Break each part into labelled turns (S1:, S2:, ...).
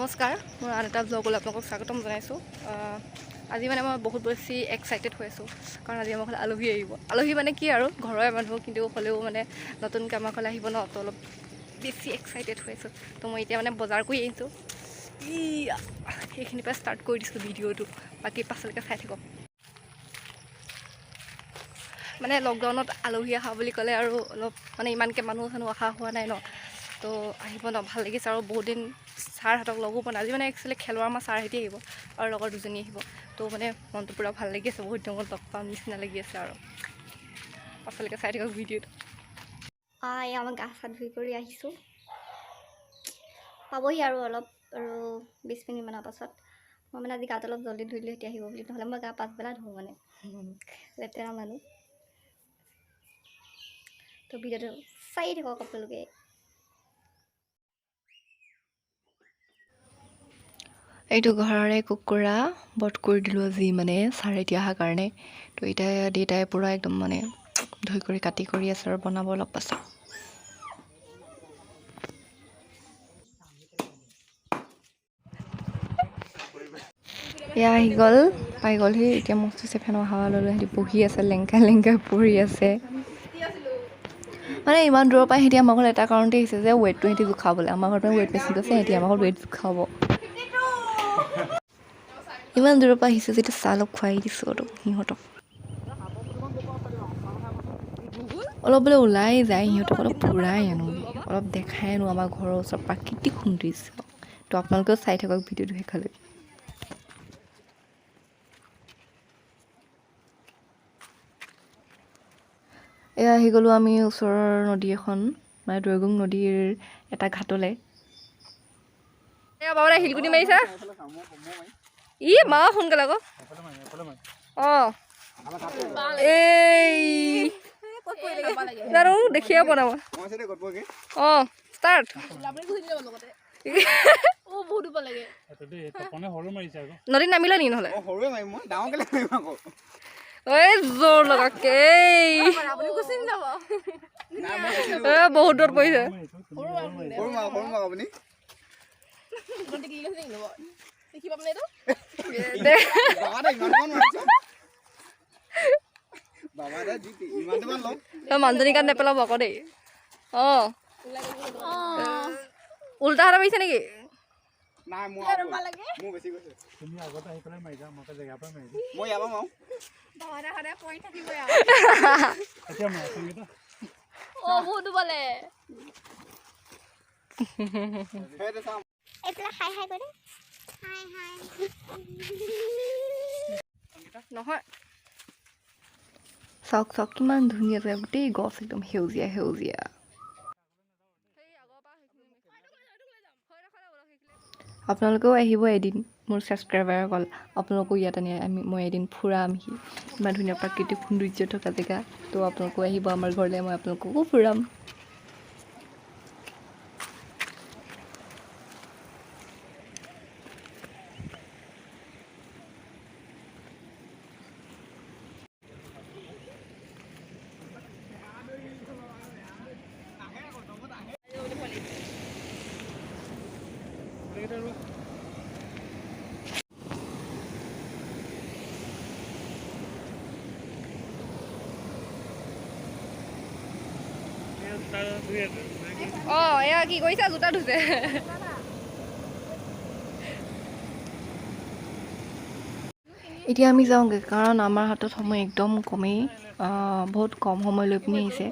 S1: নমস্কাৰ মোৰ আন এটা ব্লগলৈ আপোনালোকক স্বাগতম জনাইছোঁ আজি মানে মই বহুত বেছি এক্সাইটেড হৈ আছোঁ কাৰণ আজি আমাৰ ঘৰলৈ আলহী আহিব আলহী মানে কি আৰু ঘৰৰে মানুহ কিন্তু হ'লেও মানে নতুনকৈ আমাৰ ঘৰলৈ আহিব ন তো অলপ বেছি এক্সাইটেড হৈ আছোঁ তো মই এতিয়া মানে বজাৰ কৰি আহিছোঁ সেইখিনিৰ পৰা ষ্টাৰ্ট কৰি দিছোঁ ভিডিঅ'টো বাকী পাছলৈকে চাই থাকক মানে লকডাউনত আলহী অহা বুলি ক'লে আৰু অলপ মানে ইমানকৈ মানুহ অহা হোৱা নাই ন তো আহিব ন ভাল লাগিছে আৰু বহুত দিন ছাৰহঁতক লগো পোৱা নাই আজি মানে একচুৱেলি খেলৰ আমাৰ ছাৰহঁতে আহিব আৰু লগৰ দুজনী আহিব তো মানে মনটো পূৰা ভাল লাগি আছে বহুত দিনত লগ পাম নিচিনা লাগি আছে আৰু পাছলৈকে চাই থাকক ভিডিঅ'টো আমাৰ গা চা ধুই কৰি আহিছোঁ পাবহি আৰু অলপ আৰু 20 মিনিটমানৰ পাছত মই মানে আজি গাটো অলপ জল্দি ধুই দিলোঁ এতিয়া আহিব বুলি নহ'লে মই গা পাছবেলা ধুওঁ মানে লেতেৰা মানুহ তো ভিডিঅ'টো চাই থাকক আপোনালোকে এইটো ঘৰৰে কুকুৰা বধ কৰি দিলোঁ আজি মানে ছাৰে এতিয়া অহাৰ কাৰণে তো এতিয়া দেউতাই পূৰা একদম মানে ধুই কৰি কাটি কৰি আছে আৰু বনাব অলপ পাছত এয়া আহি গ'ল পাই গ'লহি এতিয়া মস্তি ফেনৰ হাৱা ল'লোঁ সিহঁতি বহি আছে লেংকা পৰি আছে মানে ইমান দূৰৰ পৰা সিহঁতি আমাৰ ঘৰত এটা কাৰণতে আহিছে যে ৱেইটটো সিহঁতি জোখাবলৈ আমাৰ ঘৰত ৱেইট মেচিন আছে সিহঁতি আমাৰ ঘৰত ৱেইট জোখাব ইমান দূৰৰ পৰা আহিছে যেতিয়া চাহ অলপ খুৱাই দিছোঁ আৰু সিহঁতক অলপ বোলে ওলাই যায় সিহঁতক অলপ ফুৰাই আনোগৈ অলপ দেখাই আনো আমাৰ ঘৰৰ ওচৰত প্ৰাকৃতিক সৌন্দৰ্য তো আপোনালোকেও চাই থাকক ভিডিঅ'টো শেষলৈ এয়া আহি গ'লোঁ আমি ওচৰৰ নদী এখন মানে দৈগুং নদীৰ এটা ঘাটলৈ বাবা শিলগুটি মাৰিছা ই মা সোনকালে আকৌ অঁ এই জানো দেখিয়ে পোৱা নাই অঁ ষ্টাৰ্ট নদীত নামিলা নেকি নহ'লে এই জোৰ লগাকে বহুত দূৰত পৰিছে মানুহজনী গাত নেপেলাব আকৌ দেই অঁ উল্টা হাতে মাৰিছে নেকি নহয় চাওক চাওক কিমান ধুনীয়া জেগা গোটেই গছ একদম সেউজীয়া সেউজীয়া আপোনালোকেও আহিব এদিন মোৰ ছাবস্ক্ৰাইবাৰসকল আপোনালোকো ইয়াত আনি মই এদিন ফুৰামহি ইমান ধুনীয়া প্ৰাকৃতিক সৌন্দৰ্য থকা জেগা তো আপোনালোকেও আহিব আমাৰ ঘৰলৈ মই আপোনালোককো ফুৰাম অঁ এয়া কি কৰিছা জোতা ধুছে এতিয়া আমি যাওঁগৈ কাৰণ আমাৰ হাতত সময় একদম কমেই বহুত কম সময় লৈ পিনি আহিছে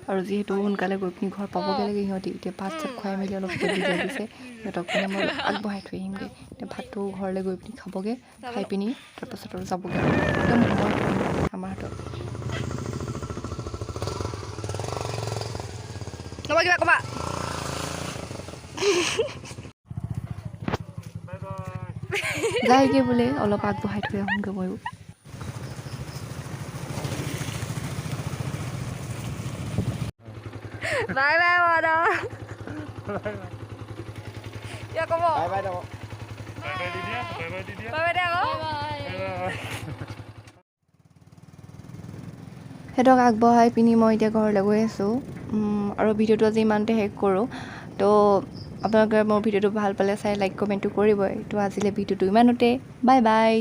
S1: আৰু যিহেতু সোনকালে গৈ পিনি ঘৰ পাবগৈ লাগে সিহঁতি এতিয়া ভাত চাত খুৱাই মেলি অলপ বুজাই দিছে সিহঁতক মানে মই আগবঢ়াই থৈ আহিমগৈ এতিয়া ভাতটো ঘৰলৈ গৈ পিনি খাবগৈ খাই পিনি তাৰপাছত আৰু যাবগৈ একদম সময় আমাৰ হাতত কিবা ক'বা যায়গৈ বোলে অলপ আগবঢ়াই থৈ আহোঁগৈ ময়ো বাই বাই মাৰা কিয় ক'ব বাই বাই আকৌ সিহঁতক আগবঢ়াই পিনি মই এতিয়া ঘৰলৈ গৈ আছোঁ আৰু ভিডিঅ'টো আজি ইমানতে শেষ কৰোঁ তো আপোনালোকে মোৰ ভিডিঅ'টো ভাল পালে চাই লাইক কমেণ্টটো কৰিবই। তো আজিলৈ ভিডিঅ'টো ইমানতে, বাই বাই।